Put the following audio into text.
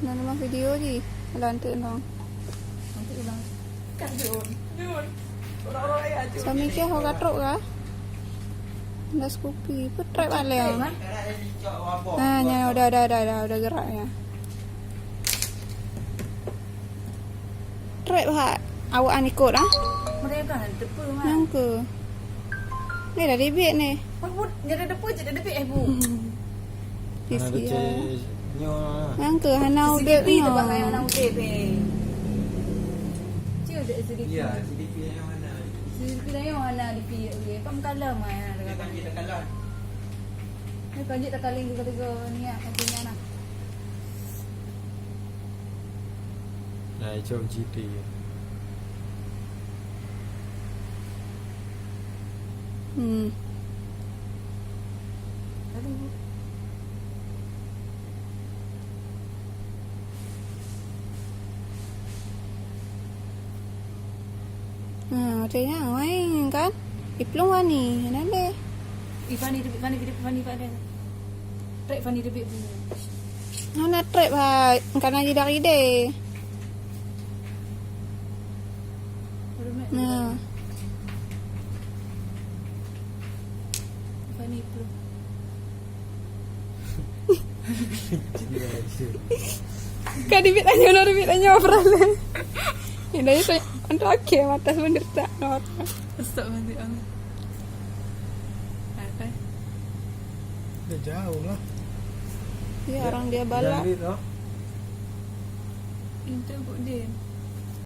Nak nama video je. Lantik dong. Nanti ulang. Kan Jun. Orang-orang ayah Jun. Suami ke ho katruk ka? Dah Scoopy. Petrek balik. Nya udah gerak ya. Trek ha. Awak an ikut ah? Mereka kan depu mah. Yang ke? Ni dah debit ni. Pun dia ada depu je, ada debit bu. Sisi ya. Nyo. Yang ke hanau dia CCTV tu pakai anak utip Cik ada CCTV. Ya, CDP yang mana? CCTV dah yang mana di pi okey. Pam kalam ah. Dia kan kita kalah. Ni kanjik tak kaling tiga ni ah katanya nak. Nah, jom GT. Tadi bu. Macamnya main kan? Iplong wani, nade. Ifani debit. Trek Fani debit bu. Mana trip ha? Kana ji dari de. Nah, Fani pro. kan debit tanya perale. Ini saya untuk ke mata menderita not. Stop nanti ang. Apa? Dah jauh lah. Ya orang dia balak. Jadi tu. Intel bu din.